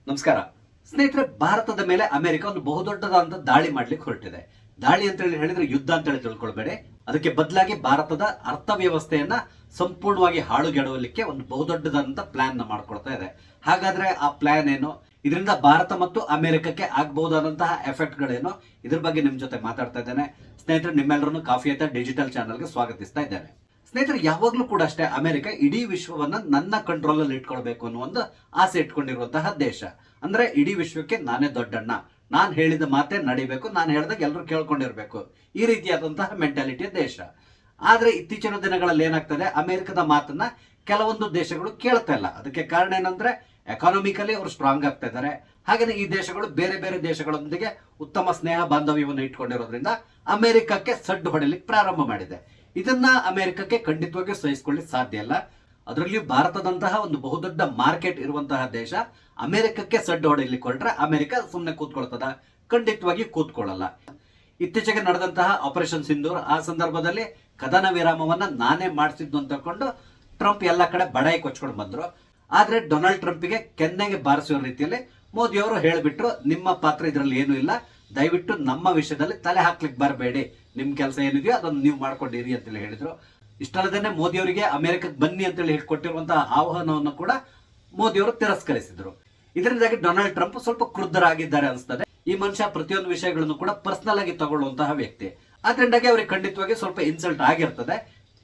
ನಮಸ್ಕಾರ ಸ್ನೇಹಿತರೆ, ಭಾರತದ ಮೇಲೆ ಅಮೆರಿಕ ಒಂದು ಬಹುದೊಡ್ಡದಾದಂತ ದಾಳಿ ಮಾಡ್ಲಿಕ್ಕೆ ಹೊರಟಿದೆ. ದಾಳಿ ಅಂತ ಹೇಳಿದ್ರೆ ಯುದ್ಧ ಅಂತ ಹೇಳಿ ತಿಳ್ಕೊಳ್ಬೇಡಿ. ಅದಕ್ಕೆ ಬದಲಾಗಿ ಭಾರತದ ಅರ್ಥವ್ಯವಸ್ಥೆಯನ್ನ ಸಂಪೂರ್ಣವಾಗಿ ಹಾಳುಗೆಡವಲಿಕ್ಕೆ ಒಂದು ಬಹುದೊಡ್ಡದಾದಂತ ಪ್ಲಾನ್ ನ ಮಾಡ್ಕೊಳ್ತಾ ಇದೆ. ಹಾಗಾದ್ರೆ ಆ ಪ್ಲಾನ್ ಏನು, ಇದರಿಂದ ಭಾರತ ಮತ್ತು ಅಮೆರಿಕಕ್ಕೆ ಆಗಬಹುದಾದಂತಹ ಎಫೆಕ್ಟ್ ಗಳೇನು, ಇದ್ರ ಬಗ್ಗೆ ನಿಮ್ ಜೊತೆ ಮಾತಾಡ್ತಾ ಇದ್ದೇನೆ. ಸ್ನೇಹಿತರೆ, ನಿಮ್ಮೆಲ್ಲರನ್ನು ಕಾಫಿ ಆಯ್ತಾ ಡಿಜಿಟಲ್ ಚಾನಲ್ಗೆ ಸ್ವಾಗತಿಸ್ತಾ ಇದ್ದೇನೆ. ಸ್ನೇಹಿತರೆ, ಯಾವಾಗ್ಲೂ ಕೂಡ ಅಷ್ಟೇ ಅಮೆರಿಕ ಇಡೀ ವಿಶ್ವವನ್ನ ನನ್ನ ಕಂಟ್ರೋಲ್ ಅಲ್ಲಿ ಇಟ್ಕೊಳ್ಬೇಕು ಅನ್ನೋ ಒಂದು ಆಸೆ ಇಟ್ಕೊಂಡಿರುವಂತಹ ದೇಶ. ಅಂದ್ರೆ ಇಡೀ ವಿಶ್ವಕ್ಕೆ ನಾನೇ ದೊಡ್ಡಣ್ಣ, ನಾನ್ ಹೇಳಿದ ಮಾತೇ ನಡಿಬೇಕು, ನಾನು ಹೇಳಿದಾಗ ಎಲ್ಲರೂ ಕೇಳ್ಕೊಂಡಿರ್ಬೇಕು, ಈ ರೀತಿಯಾದಂತಹ ಮೆಂಟಾಲಿಟಿಯ ದೇಶ. ಆದ್ರೆ ಇತ್ತೀಚಿನ ದಿನಗಳಲ್ಲಿ ಏನಾಗ್ತದೆ, ಅಮೆರಿಕದ ಮಾತನ್ನ ಕೆಲವೊಂದು ದೇಶಗಳು ಕೇಳ್ತಾ ಇಲ್ಲ. ಅದಕ್ಕೆ ಕಾರಣ ಏನಂದ್ರೆ ಎಕಾನಮಿಕಲಿ ಅವರು ಸ್ಟ್ರಾಂಗ್ ಆಗ್ತಾ ಇದ್ದಾರೆ. ಹಾಗೆ ಈ ದೇಶಗಳು ಬೇರೆ ಬೇರೆ ದೇಶಗಳೊಂದಿಗೆ ಉತ್ತಮ ಸ್ನೇಹ ಬಾಂಧವ್ಯವನ್ನು ಇಟ್ಕೊಂಡಿರೋದ್ರಿಂದ ಅಮೆರಿಕಕ್ಕೆ ಸಡ್ಡು ಹೊಡೆಯಲಿಕ್ಕೆ ಪ್ರಾರಂಭ ಮಾಡಿದೆ. ಇದನ್ನ ಅಮೆರಿಕಕ್ಕೆ ಖಂಡಿತವಾಗಿ ಸಹಿಸಿಕೊಳ್ಳಿಕ್ಕೆ ಸಾಧ್ಯ ಇಲ್ಲ. ಅದರಲ್ಲಿಯೂ ಭಾರತದಂತಹ ಒಂದು ಬಹುದೊಡ್ಡ ಮಾರ್ಕೆಟ್ ಇರುವಂತಹ ದೇಶ ಅಮೆರಿಕಕ್ಕೆ ಸಡ್ಡು ಹೊಡೆಯಲಿಕ್ಕೆ ಹೊರಟ್ರೆ ಅಮೆರಿಕ ಸುಮ್ಮನೆ ಕೂತ್ಕೊಳ್ತದ? ಖಂಡಿತವಾಗಿ ಕೂತ್ಕೊಳ್ಳಲ್ಲ. ಇತ್ತೀಚೆಗೆ ನಡೆದಂತಹ ಆಪರೇಷನ್ ಸಿಂಧೂರ್, ಆ ಸಂದರ್ಭದಲ್ಲಿ ಕದನ ವಿರಾಮವನ್ನ ನಾನೇ ಮಾಡಿಸಿದ್ದು ಅಂತ ತಕೊಂಡು ಟ್ರಂಪ್ ಎಲ್ಲ ಕಡೆ ಬಡಾಯಿ ಕೊಚ್ಕೊಂಡು ಬಂದ್ರು. ಆದ್ರೆ ಡೊನಾಲ್ಡ್ ಟ್ರಂಪ್ಗೆ ಕೆನ್ನೆಗೆ ಬಾರಿಸುವ ರೀತಿಯಲ್ಲಿ ಮೋದಿ ಅವರು ಹೇಳಿಬಿಟ್ರು, ನಿಮ್ಮ ಪಾತ್ರ ಇದರಲ್ಲಿ ಏನು ಇಲ್ಲ, ದಯವಿಟ್ಟು ನಮ್ಮ ವಿಷಯದಲ್ಲಿ ತಲೆ ಹಾಕ್ಲಿಕ್ಕೆ ಬರಬೇಡಿ, ನಿಮ್ ಕೆಲಸ ಏನಿದೆಯೋ ಅದನ್ನು ನೀವು ಮಾಡ್ಕೊಂಡಿರಿ ಅಂತೇಳಿ ಹೇಳಿದ್ರು. ಇಷ್ಟಲ್ಲದೇನೆ ಮೋದಿ ಅವರಿಗೆ ಅಮೆರಿಕಕ್ಕೆ ಬನ್ನಿ ಅಂತೇಳಿ ಕೊಟ್ಟಿರುವಂತಹ ಆಹ್ವಾನವನ್ನು ಕೂಡ ಮೋದಿ ಅವರು ತಿರಸ್ಕರಿಸಿದ್ರು. ಇದರಿಂದಾಗಿ ಡೊನಾಲ್ಡ್ ಟ್ರಂಪ್ ಸ್ವಲ್ಪ ಕ್ರುದ್ಧರಾಗಿದ್ದಾರೆ ಅನಿಸ್ತದೆ. ಈ ಮನುಷ್ಯ ಪ್ರತಿಯೊಂದು ವಿಷಯಗಳನ್ನು ಕೂಡ ಪರ್ಸನಲ್ ಆಗಿ ತಗೊಳ್ಳುವಂತಹ ವ್ಯಕ್ತಿ. ಆದ್ರಿಂದಾಗಿ ಅವ್ರಿಗೆ ಖಂಡಿತವಾಗಿ ಸ್ವಲ್ಪ ಇನ್ಸಲ್ಟ್ ಆಗಿರ್ತದೆ.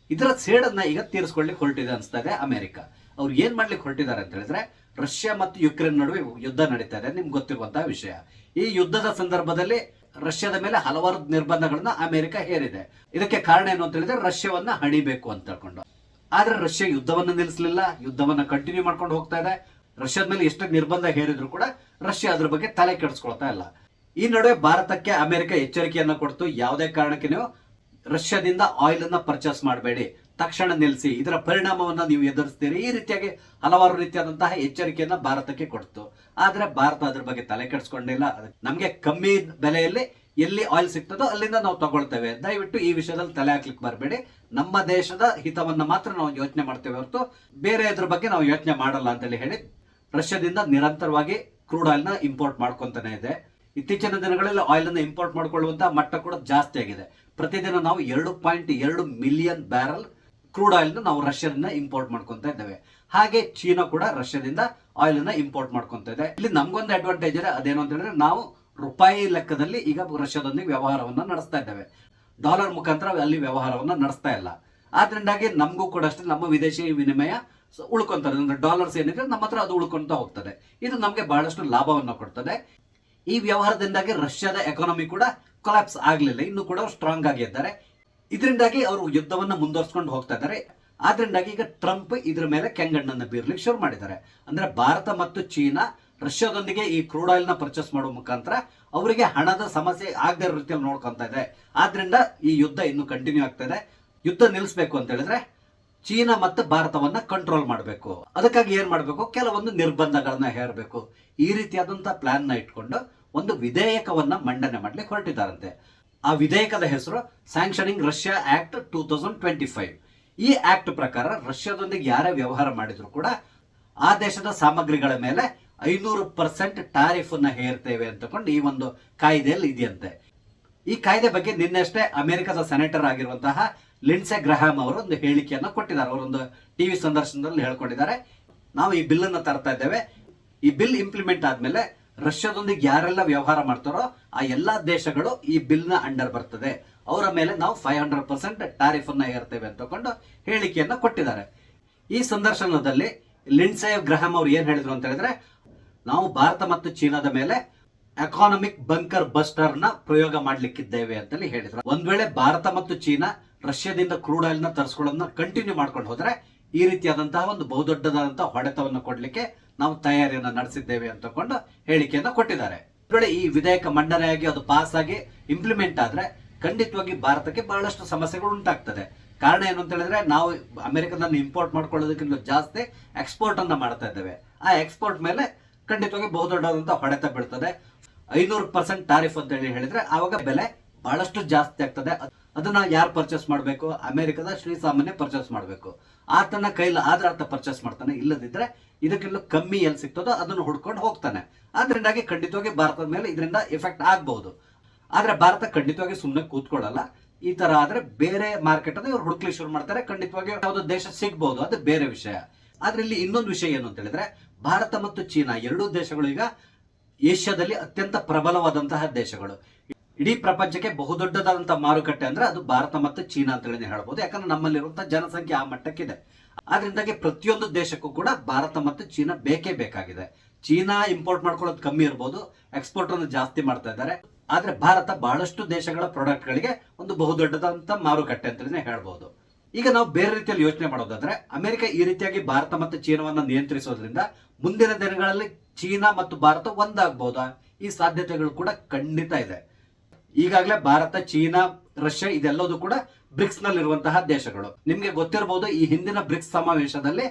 ಇದರ ಸೇಡನ್ನ ಈಗ ತೀರಿಸ್ಕೊಳ್ಳಿಕ್ಕೆ ಹೊರಟಿದೆ ಅನಿಸ್ತಾ ಇದೆ ಅಮೆರಿಕ. ಅವ್ರು ಏನ್ ಮಾಡ್ಲಿಕ್ಕೆ ಹೊರಟಿದ್ದಾರೆ ಅಂತ ಹೇಳಿದ್ರೆ, ರಷ್ಯಾ ಮತ್ತು ಯುಕ್ರೇನ್ ನಡುವೆ ಯುದ್ಧ ನಡೀತಾ ಇದೆ, ನಿಮ್ಗೆ ಗೊತ್ತಿರುವಂತಹ ವಿಷಯ. ಈ ಯುದ್ಧದ ಸಂದರ್ಭದಲ್ಲಿ ರಷ್ಯಾದ ಮೇಲೆ ಹಲವಾರು ನಿರ್ಬಂಧಗಳನ್ನ ಅಮೆರಿಕ ಹೇರಿದೆ. ಇದಕ್ಕೆ ಕಾರಣ ಏನು ಅಂತ ಹೇಳಿದ್ರೆ, ರಷ್ಯಾವನ್ನ ಹಣಿಬೇಕು ಅಂತ ಹೇಳ್ಕೊಂಡು. ಆದ್ರೆ ರಷ್ಯಾ ಯುದ್ಧವನ್ನ ನಿಲ್ಲಿಸಲಿಲ್ಲ, ಯುದ್ಧವನ್ನ ಕಂಟಿನ್ಯೂ ಮಾಡ್ಕೊಂಡು ಹೋಗ್ತಾ ಇದೆ. ರಷ್ಯಾದ ಮೇಲೆ ಎಷ್ಟೇ ನಿರ್ಬಂಧ ಹೇರಿದ್ರು ಕೂಡ ರಷ್ಯಾ ಅದ್ರ ಬಗ್ಗೆ ತಲೆ ಕೆಡಿಸ್ಕೊಳ್ತಾ ಇಲ್ಲ. ಈ ನಡುವೆ ಭಾರತಕ್ಕೆ ಅಮೆರಿಕ ಎಚ್ಚರಿಕೆಯನ್ನ ಕೊಡ್ತು, ಯಾವುದೇ ಕಾರಣಕ್ಕೆ ನೀವು ರಷ್ಯಾದಿಂದ ಆಯಿಲ್ ಅನ್ನ ಪರ್ಚೇಸ್ ಮಾಡಬೇಡಿ, ತಕ್ಷಣ ನಿಲ್ಲಿಸಿ, ಇದರ ಪರಿಣಾಮವನ್ನ ನೀವು ಎದುರಿಸ್ತೀರಿ, ಈ ರೀತಿಯಾಗಿ ಹಲವಾರು ರೀತಿಯಾದಂತಹ ಎಚ್ಚರಿಕೆಯನ್ನ ಭಾರತಕ್ಕೆ ಕೊಡ್ತು. ಆದ್ರೆ ಭಾರತ ಅದ್ರ ಬಗ್ಗೆ ತಲೆ ಕೆಡಿಸ್ಕೊಂಡಿಲ್ಲ. ನಮ್ಗೆ ಕಮ್ಮಿ ಬೆಲೆಯಲ್ಲಿ ಎಲ್ಲಿ ಆಯಿಲ್ ಸಿಗ್ತದೋ ಅಲ್ಲಿಂದ ನಾವು ತಗೊಳ್ತೇವೆ, ದಯವಿಟ್ಟು ಈ ವಿಷಯದಲ್ಲಿ ತಲೆ ಹಾಕ್ಲಿಕ್ಕೆ ಬರಬೇಡಿ, ನಮ್ಮ ದೇಶದ ಹಿತವನ್ನ ಮಾತ್ರ ನಾವು ಯೋಚನೆ ಮಾಡ್ತೇವೆ ಹೊರತು ಬೇರೆ ಇದ್ರ ಬಗ್ಗೆ ನಾವು ಯೋಚನೆ ಮಾಡಲ್ಲ ಅಂತೇಳಿ ಹೇಳಿ ರಷ್ಯಾದಿಂದ ನಿರಂತರವಾಗಿ ಕ್ರೂಡ್ ಆಯಿಲ್ ನ ಇಂಪೋರ್ಟ್ ಮಾಡ್ಕೊಂತಾನೆ ಇದೆ. ಇತ್ತೀಚಿನ ದಿನಗಳಲ್ಲಿ ಆಯಿಲ್ ಅನ್ನು ಇಂಪೋರ್ಟ್ ಮಾಡಿಕೊಳ್ಳುವಂತಹ ಮಟ್ಟ ಕೂಡ ಜಾಸ್ತಿ ಆಗಿದೆ. ಪ್ರತಿದಿನ ನಾವು 2.2 ಮಿಲಿಯನ್ ಬ್ಯಾರಲ್ ಕ್ರೂಡ್ ಆಯಿಲ್ ನಾವು ರಷ್ಯಾದಿಂದ ಇಂಪೋರ್ಟ್ ಮಾಡ್ಕೊಂತ ಇದ್ದೇವೆ. ಹಾಗೆ ಚೀನಾ ಕೂಡ ರಷ್ಯಾದಿಂದ ಆಯಿಲ್ ಅನ್ನ ಇಂಪೋರ್ಟ್ ಮಾಡ್ಕೊಂತ ಇದೆ. ಇಲ್ಲಿ ನಮ್ಗೊಂದು ಅಡ್ವಾಂಟೇಜ್ ಇದೆ, ಅದೇನು ಅಂತ ಹೇಳಿದ್ರೆ ನಾವು ರೂಪಾಯಿ ಲೆಕ್ಕದಲ್ಲಿ ಈಗ ರಷ್ಯಾದೊಂದಿಗೆ ವ್ಯವಹಾರವನ್ನ ನಡೆಸ್ತಾ ಇದ್ದೇವೆ, ಡಾಲರ್ ಮುಖಾಂತರ ಅಲ್ಲಿ ವ್ಯವಹಾರವನ್ನ ನಡೆಸ್ತಾ ಇಲ್ಲ. ಆದ್ರಿಂದಾಗಿ ನಮಗೂ ಕೂಡ ಅಷ್ಟೇ ನಮ್ಮ ವಿದೇಶಿ ವಿನಿಮಯ ಉಳ್ಕೊಂತಾರೆ, ಅಂದ್ರೆ ಡಾಲರ್ಸ್ ಏನಿದೆ ನಮ್ಮ ಹತ್ರ ಅದು ಉಳ್ಕೊಂತ ಹೋಗ್ತದೆ. ಇದು ನಮಗೆ ಬಹಳಷ್ಟು ಲಾಭವನ್ನ ಕೊಡ್ತದೆ. ಈ ವ್ಯವಹಾರದಿಂದಾಗಿ ರಷ್ಯಾದ ಎಕಾನಮಿ ಕೂಡ ಕೊಲಾಪ್ಸ್ ಆಗ್ಲಿಲ್ಲ, ಇನ್ನು ಕೂಡ ಸ್ಟ್ರಾಂಗ್ ಆಗಿದ್ದಾರೆ. ಇದರಿಂದಾಗಿ ಅವರು ಯುದ್ಧವನ್ನ ಮುಂದುವರ್ಸ್ಕೊಂಡು ಹೋಗ್ತಾ ಇದ್ದಾರೆ. ಆದ್ರಿಂದಾಗಿ ಈಗ ಟ್ರಂಪ್ ಇದ್ರ ಮೇಲೆ ಕೆಂಗಣ್ಣನ್ನು ಬೀರ್ಲಿಕ್ಕೆ ಶುರು ಮಾಡಿದ್ದಾರೆ. ಅಂದ್ರೆ ಭಾರತ ಮತ್ತು ಚೀನಾ ರಷ್ಯಾದೊಂದಿಗೆ ಈ ಕ್ರೂಡ್ ಆಯಿಲ್ ನ ಪರ್ಚೇಸ್ ಮಾಡುವ ಮುಖಾಂತರ ಅವರಿಗೆ ಹಣದ ಸಮಸ್ಯೆ ಆಗದ ರೀತಿಯಲ್ಲಿ ನೋಡ್ಕೊಂತ ಇದೆ. ಆದ್ರಿಂದ ಈ ಯುದ್ಧ ಇನ್ನು ಕಂಟಿನ್ಯೂ ಆಗ್ತದೆ. ಯುದ್ಧ ನಿಲ್ಲಿಸಬೇಕು ಅಂತ ಹೇಳಿದ್ರೆ ಚೀನಾ ಮತ್ತು ಭಾರತವನ್ನ ಕಂಟ್ರೋಲ್ ಮಾಡಬೇಕು. ಅದಕ್ಕಾಗಿ ಏನ್ ಮಾಡಬೇಕು, ಕೆಲವೊಂದು ನಿರ್ಬಂಧಗಳನ್ನ ಹೇರಬೇಕು. ಈ ರೀತಿಯಾದಂತಹ ಪ್ಲಾನ್ ನ ಇಟ್ಕೊಂಡು ಒಂದು ವಿಧೇಯಕವನ್ನ ಮಂಡನೆ ಮಾಡ್ಲಿಕ್ಕೆ ಹೊರಟಿದ್ದಾರಂತೆ. ಆ ವಿಧೇಯಕದ ಹೆಸರು ಸ್ಯಾಂಕ್ಷನಿಂಗ್ ರಷ್ಯಾ ಆಕ್ಟ್ 2025. ಈ ಆಕ್ಟ್ ಪ್ರಕಾರ ರಷ್ಯಾದೊಂದಿಗೆ ಯಾರೇ ವ್ಯವಹಾರ ಮಾಡಿದ್ರು ಕೂಡ ಆ ದೇಶದ ಸಾಮಗ್ರಿಗಳ ಮೇಲೆ 500% ಟ್ಯಾರಿಫ್ ಅನ್ನ ಹೇರ್ತೇವೆ ಅಂತಕೊಂಡು ಈ ಒಂದು ಕಾಯ್ದೆಯಲ್ಲಿ ಇದೆಯಂತೆ. ಈ ಕಾಯ್ದೆ ಬಗ್ಗೆ ನಿನ್ನೆಷ್ಟೇ ಅಮೆರಿಕದ ಸೆನೆಟರ್ ಆಗಿರುವಂತಹ ಲಿಂಡ್ಸೆ ಗ್ರಹಾಮ್ ಅವರು ಒಂದು ಹೇಳಿಕೆಯನ್ನ ಕೊಟ್ಟಿದ್ದಾರೆ. ಅವರೊಂದು ಟಿವಿ ಸಂದರ್ಶನದಲ್ಲಿ ಹೇಳ್ಕೊಂಡಿದ್ದಾರೆ, ನಾವು ಈ ಬಿಲ್ ಅನ್ನ ತರ್ತಾ ಇದ್ದೇವೆ, ಈ ಬಿಲ್ ಇಂಪ್ಲಿಮೆಂಟ್ ಆದ್ಮೇಲೆ ರಷ್ಯಾದೊಂದಿಗೆ ಯಾರೆಲ್ಲ ವ್ಯವಹಾರ ಮಾಡ್ತಾರೋ ಆ ಎಲ್ಲಾ ದೇಶಗಳು ಈ ಬಿಲ್ ನ ಅಂಡರ್ ಬರ್ತದೆ, ಅವರ ಮೇಲೆ ನಾವು 500% ಟ್ಯಾರಿಫ್ ಅನ್ನ ಹೇರ್ತೇವೆ ಅಂತಕೊಂಡು ಹೇಳಿಕೆಯನ್ನ ಕೊಟ್ಟಿದ್ದಾರೆ. ಈ ಸಂದರ್ಶನದಲ್ಲಿ ಲಿಂಡ್ಸೆ ಗ್ರಹಾಮ್ ಅವರು ಏನ್ ಹೇಳಿದ್ರು ಅಂತ ಹೇಳಿದ್ರೆ, ನಾವು ಭಾರತ ಮತ್ತು ಚೀನಾದ ಮೇಲೆ ಎಕಾನಮಿಕ್ ಬಂಕರ್ ಬಸ್ಟರ್ ನ ಪ್ರಯೋಗ ಮಾಡ್ಲಿಕ್ಕಿದ್ದೇವೆ ಅಂತೇಳಿ ಹೇಳಿದ್ರು. ಒಂದ್ ವೇಳೆ ಭಾರತ ಮತ್ತು ಚೀನಾ ರಷ್ಯಾದಿಂದ ಕ್ರೂಡ್ ಆಯಿಲ್ ನ ತರಿಸ್ಕೊಳ್ಳೋದನ್ನ ಕಂಟಿನ್ಯೂ ಮಾಡ್ಕೊಂಡು ಹೋದ್ರೆ ಈ ರೀತಿಯಾದಂತಹ ಒಂದು ಬಹುದೊಡ್ಡದಾದಂತಹ ಹೊಡೆತವನ್ನು ಕೊಡ್ಲಿಕ್ಕೆ ನಾವು ತಯಾರಿಯನ್ನ ನಡೆಸಿದ್ದೇವೆ ಅಂತಕೊಂಡು ಹೇಳಿಕೆಯನ್ನ ಕೊಟ್ಟಿದ್ದಾರೆ. ಈ ವಿಧೇಯಕ ಮಂಡನೆಯಾಗಿ ಅದು ಪಾಸ್ ಆಗಿ ಇಂಪ್ಲಿಮೆಂಟ್ ಆದ್ರೆ ಖಂಡಿತವಾಗಿ ಭಾರತಕ್ಕೆ ಬಹಳಷ್ಟು ಸಮಸ್ಯೆಗಳು ಉಂಟಾಗ್ತದೆ. ಕಾರಣ ಏನು ಅಂತ ಹೇಳಿದ್ರೆ, ನಾವು ಅಮೆರಿಕದಲ್ಲಿ ಇಂಪೋರ್ಟ್ ಮಾಡ್ಕೊಳ್ಳೋದಕ್ಕಿಂತ ಜಾಸ್ತಿ ಎಕ್ಸ್ಪೋರ್ಟ್ ಅನ್ನ ಮಾಡ್ತಾ ಇದ್ದೇವೆ. ಆ ಎಕ್ಸ್ಪೋರ್ಟ್ ಮೇಲೆ ಖಂಡಿತವಾಗಿ ಬಹುದೊಡ್ಡದಾದಂತಹ ಹೊಡೆತ ಬೀಳ್ತದೆ. 500% ಟ್ಯಾರಿಫ್ ಅಂತ ಹೇಳಿದ್ರೆ ಆವಾಗ ಬೆಲೆ ಬಹಳಷ್ಟು ಜಾಸ್ತಿ ಆಗ್ತದೆ. ಅದನ್ನ ಯಾರು ಪರ್ಚೇಸ್ ಮಾಡಬೇಕು, ಅಮೆರಿಕದ ಶ್ರೀಸಾಮಾನ್ಯ ಪರ್ಚೇಸ್ ಮಾಡಬೇಕು. ಆತನ ಕೈಲಿ ಆದ್ರೆ ಆತ ಪರ್ಚೇಸ್ ಮಾಡ್ತಾನೆ, ಇಲ್ಲದಿದ್ರೆ ಇದಕ್ಕೆಲ್ಲ ಕಮ್ಮಿ ಎಲ್ಲಿ ಸಿಗ್ತದೋ ಅದನ್ನು ಹುಡ್ಕೊಂಡು ಹೋಗ್ತಾನೆ. ಆದ್ರಿಂದಾಗಿ ಖಂಡಿತವಾಗಿ ಭಾರತದ ಮೇಲೆ ಇದರಿಂದ ಎಫೆಕ್ಟ್ ಆಗಬಹುದು. ಆದ್ರೆ ಭಾರತ ಖಂಡಿತವಾಗಿ ಸುಮ್ಮನೆ ಕೂತ್ಕೊಳ್ಳಲ್ಲ. ಈ ತರ ಆದ್ರೆ ಬೇರೆ ಮಾರ್ಕೆಟ್ ಅನ್ನು ಇವ್ರು ಹುಡುಕ್ಲಿ ಶುರು ಮಾಡ್ತಾರೆ. ಖಂಡಿತವಾಗಿ ಯಾವುದೋ ದೇಶ ಸಿಗ್ಬಹುದು, ಅದು ಬೇರೆ ವಿಷಯ. ಆದ್ರೆ ಇಲ್ಲಿ ಇನ್ನೊಂದು ವಿಷಯ ಏನು ಅಂತ ಹೇಳಿದ್ರೆ, ಭಾರತ ಮತ್ತು ಚೀನಾ ಎರಡೂ ದೇಶಗಳು ಈಗ ಏಷ್ಯಾದಲ್ಲಿ ಅತ್ಯಂತ ಪ್ರಬಲವಾದಂತಹ ದೇಶಗಳು. ಇಡೀ ಪ್ರಪಂಚಕ್ಕೆ ಬಹುದೊಡ್ಡದಾದಂತಹ ಮಾರುಕಟ್ಟೆ ಅಂದ್ರೆ ಅದು ಭಾರತ ಮತ್ತು ಚೀನಾ ಅಂತ ಹೇಳಿ ಹೇಳ್ಬೋದು. ಯಾಕಂದ್ರೆ ನಮ್ಮಲ್ಲಿರುವಂತಹ ಜನಸಂಖ್ಯೆ ಆ ಮಟ್ಟಕ್ಕಿದೆ. ಆದ್ರಿಂದಾಗಿ ಪ್ರತಿಯೊಂದು ದೇಶಕ್ಕೂ ಕೂಡ ಭಾರತ ಮತ್ತು ಚೀನಾ ಬೇಕೇ ಬೇಕಾಗಿದೆ. ಚೀನಾ ಇಂಪೋರ್ಟ್ ಮಾಡ್ಕೊಳ್ಳೋದು ಕಮ್ಮಿ ಇರ್ಬೋದು, ಎಕ್ಸ್ಪೋರ್ಟ್ ಅನ್ನು ಜಾಸ್ತಿ ಮಾಡ್ತಾ ಇದ್ದಾರೆ. ಆದ್ರೆ ಭಾರತ ಬಹಳಷ್ಟು ದೇಶಗಳ ಪ್ರಾಡಕ್ಟ್ ಗಳಿಗೆ ಒಂದು ಬಹುದೊಡ್ಡದಂತ ಮಾರುಕಟ್ಟೆ ಅಂತಲೇ ಹೇಳ್ಬೋದು. ಈಗ ನಾವು ಬೇರೆ ರೀತಿಯಲ್ಲಿ ಯೋಚನೆ ಮಾಡೋದಾದ್ರೆ, ಅಮೆರಿಕ ಈ ರೀತಿಯಾಗಿ ಭಾರತ ಮತ್ತು ಚೀನಾವನ್ನ ನಿಯಂತ್ರಿಸೋದ್ರಿಂದ ಮುಂದಿನ ದಿನಗಳಲ್ಲಿ ಚೀನಾ ಮತ್ತು ಭಾರತ ಒಂದಾಗಬಹುದಾ? ಈ ಸಾಧ್ಯತೆಗಳು ಕೂಡ ಖಂಡಿತ ಇದೆ. ಈಗಾಗಲೇ ಭಾರತ, ಚೀನಾ, ರಷ್ಯಾ ಇದೆಲ್ಲದೂ ಕೂಡ ಬ್ರಿಕ್ಸ್ ನಲ್ಲಿರುವಂತಹ ದೇಶಗಳು. ನಿಮ್ಗೆ ಗೊತ್ತಿರಬಹುದು, ಈ ಹಿಂದಿನ ಬ್ರಿಕ್ಸ್ ಸಮಾವೇಶದಲ್ಲಿ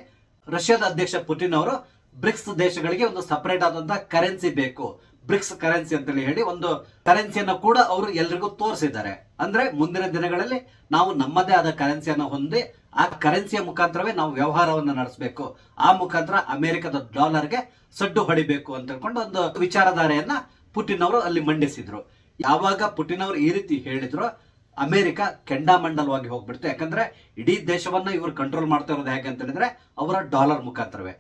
ರಷ್ಯಾದ ಅಧ್ಯಕ್ಷ ಪುಟಿನ್ ಅವರು ಬ್ರಿಕ್ಸ್ ದೇಶಗಳಿಗೆ ಒಂದು ಸಪರೇಟ್ ಆದಂತಹ ಕರೆನ್ಸಿ ಬೇಕು, ಬ್ರಿಕ್ಸ್ ಕರೆನ್ಸಿ ಅಂತೇಳಿ ಹೇಳಿ ಒಂದು ಕರೆನ್ಸಿಯನ್ನು ಕೂಡ ಅವರು ಎಲ್ರಿಗೂ ತೋರಿಸಿದ್ದಾರೆ. ಅಂದ್ರೆ ಮುಂದಿನ ದಿನಗಳಲ್ಲಿ ನಾವು ನಮ್ಮದೇ ಆದ ಕರೆನ್ಸಿಯನ್ನು ಹೊಂದಿ ಆ ಕರೆನ್ಸಿಯ ಮುಖಾಂತರವೇ ನಾವು ವ್ಯವಹಾರವನ್ನು ನಡೆಸಬೇಕು, ಆ ಮುಖಾಂತರ ಅಮೆರಿಕದ ಡಾಲರ್ಗೆ ಸಡ್ಡು ಹೊಡಿಬೇಕು ಅಂತ ಹೇಳ್ಕೊಂಡು ಒಂದು ವಿಚಾರಧಾರೆಯನ್ನ ಪುಟಿನ್ ಅವರು ಅಲ್ಲಿ ಮಂಡಿಸಿದ್ರು. ಯಾವಾಗ ಪುಟಿನ್ ಅವರು ಈ ರೀತಿ ಹೇಳಿದ್ರು, ಅಮೆರಿಕ ಕೆಂಡಾಮಂಡಲವಾಗಿ ಹೋಗ್ಬಿಡ್ತು. ಯಾಕಂದ್ರೆ ಇಡೀ ದೇಶವನ್ನ ಇವರು ಕಂಟ್ರೋಲ್ ಮಾಡ್ತಾ ಇರೋದು ಹೇಗೆ ಅಂತ ಹೇಳಿದ್ರೆ ಅವರ ಡಾಲರ್ ಮುಖಾಂತರವೇ.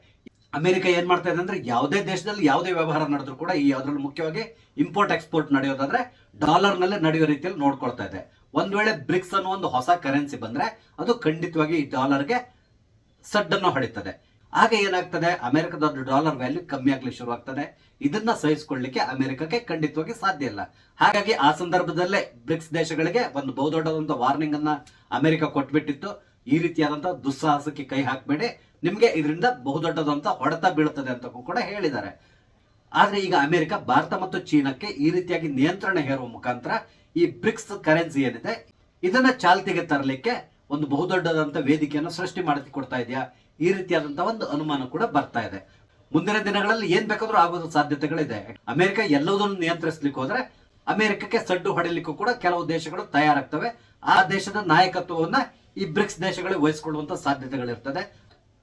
ಅಮೆರಿಕ ಏನ್ ಮಾಡ್ತಾ ಇದೆ ಅಂದ್ರೆ, ಯಾವುದೇ ದೇಶದಲ್ಲಿ ಯಾವುದೇ ವ್ಯವಹಾರ ನಡೆದ್ರು ಕೂಡ, ಈ ಅದರಲ್ಲಿ ಮುಖ್ಯವಾಗಿ ಇಂಪೋರ್ಟ್ ಎಕ್ಸ್ಪೋರ್ಟ್ ನಡೆಯೋದಾದ್ರೆ ಡಾಲರ್ ನಲ್ಲೇ ನಡೆಯೋ ರೀತಿಯಲ್ಲಿ ನೋಡ್ಕೊಳ್ತಾ ಇದೆ. ಒಂದ್ ವೇಳೆ ಬ್ರಿಕ್ಸ್ ಅನ್ನೋ ಒಂದು ಹೊಸ ಕರೆನ್ಸಿ ಬಂದ್ರೆ ಅದು ಖಂಡಿತವಾಗಿ ಈ ಡಾಲರ್ಗೆ ಸಡ್ಡನ್ನು ಹೊಡಿತದೆ. ಆಗ ಏನಾಗ್ತದೆ, ಅಮೆರಿಕದ ಡಾಲರ್ ವ್ಯಾಲ್ಯೂ ಕಮ್ಮಿ ಆಗ್ಲಿ ಶುರುವಾಗ್ತದೆ. ಇದನ್ನ ಸಹಿಸಿಕೊಳ್ಳಲಿಕ್ಕೆ ಅಮೆರಿಕಕ್ಕೆ ಖಂಡಿತವಾಗಿ ಸಾಧ್ಯ ಇಲ್ಲ. ಹಾಗಾಗಿ ಆ ಸಂದರ್ಭದಲ್ಲೇ ಬ್ರಿಕ್ಸ್ ದೇಶಗಳಿಗೆ ಒಂದು ಬಹುದೊಡ್ಡದಂತ ವಾರ್ನಿಂಗ್ ಅನ್ನ ಅಮೆರಿಕ ಕೊಟ್ಬಿಟ್ಟಿತ್ತು. ಈ ರೀತಿಯಾದಂತಹ ದುಸ್ಸಾಹಸಕ್ಕೆ ಕೈ ಹಾಕಬೇಡಿ, ನಿಮ್ಗೆ ಇದರಿಂದ ಬಹುದೊಡ್ಡದಂತ ಹೊಡೆತ ಬೀಳುತ್ತದೆ ಅಂತ ಕೂಡ ಹೇಳಿದ್ದಾರೆ. ಆದ್ರೆ ಈಗ ಅಮೆರಿಕ ಭಾರತ ಮತ್ತು ಚೀನಾಕ್ಕೆ ಈ ರೀತಿಯಾಗಿ ನಿಯಂತ್ರಣ ಹೇರುವ ಮುಖಾಂತರ ಈ ಬ್ರಿಕ್ಸ್ ಕರೆನ್ಸಿ ಏನಿದೆ ಇದನ್ನ ಚಾಲ್ತಿಗೆ ತರಲಿಕ್ಕೆ ಒಂದು ಬಹುದೊಡ್ಡದಂತ ವೇದಿಕೆಯನ್ನು ಸೃಷ್ಟಿ ಮಾಡಿಕೊಡ್ತಾ ಇದೆಯಾ? ಈ ರೀತಿಯಾದಂತಹ ಒಂದು ಅನುಮಾನ ಕೂಡ ಬರ್ತಾ ಇದೆ. ಮುಂದಿನ ದಿನಗಳಲ್ಲಿ ಏನ್ ಬೇಕಾದ್ರೂ ಆಗೋದು ಸಾಧ್ಯತೆಗಳಿದೆ. ಅಮೆರಿಕ ಎಲ್ಲದನ್ನು ನಿಯಂತ್ರಿಸಲಿಕ್ಕೆ ಹೋದ್ರೆ ಅಮೆರಿಕಕ್ಕೆ ಸಡ್ಡು ಹೊಡೆಯಲಿಕ್ಕೂ ಕೂಡ ಕೆಲವು ದೇಶಗಳು ತಯಾರಾಗ್ತವೆ. ಆ ದೇಶದ ನಾಯಕತ್ವವನ್ನ ಈ ಬ್ರಿಕ್ಸ್ ದೇಶಗಳು ವಹಿಸಿಕೊಳ್ಳುವಂತ ಸಾಧ್ಯತೆಗಳಿರ್ತದೆ.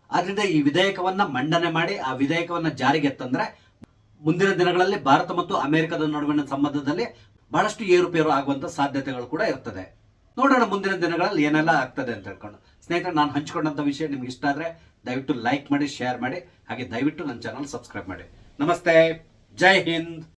ಆದ್ರಿಂದ ಈ ವಿಧೇಯಕವನ್ನ ಮಂಡನೆ ಮಾಡಿ ಆ ವಿಧೇಯಕವನ್ನ ಜಾರಿಗೆ ತಂದ್ರೆ ಮುಂದಿನ ದಿನಗಳಲ್ಲಿ ಭಾರತ ಮತ್ತು ಅಮೆರಿಕದ ನಡುವಿನ ಸಂಬಂಧದಲ್ಲಿ ಬಹಳಷ್ಟು ಏರುಪೇರು ಆಗುವಂತ ಸಾಧ್ಯತೆಗಳು ಕೂಡ ಇರ್ತದೆ. ನೋಡೋಣ ಮುಂದಿನ ದಿನಗಳಲ್ಲಿ ಏನೆಲ್ಲ ಆಗ್ತದೆ ಅಂತ ಹೇಳ್ಕೊಂಡು. ಸ್ನೇಹಿತರೆ, ನಾನು ಹಂಚಿಕೊಂಡಂತ ವಿಷಯ ನಿಮ್ಗೆ ಇಷ್ಟ ಆದ್ರೆ ದಯವಿಟ್ಟು ಲೈಕ್ ಮಾಡಿ, ಶೇರ್ ಮಾಡಿ, ಹಾಗೆ ದಯವಿಟ್ಟು ನನ್ನ ಚಾನಲ್ ಸಬ್ಸ್ಕ್ರೈಬ್ ಮಾಡಿ. ನಮಸ್ತೆ, ಜೈ ಹಿಂದ್.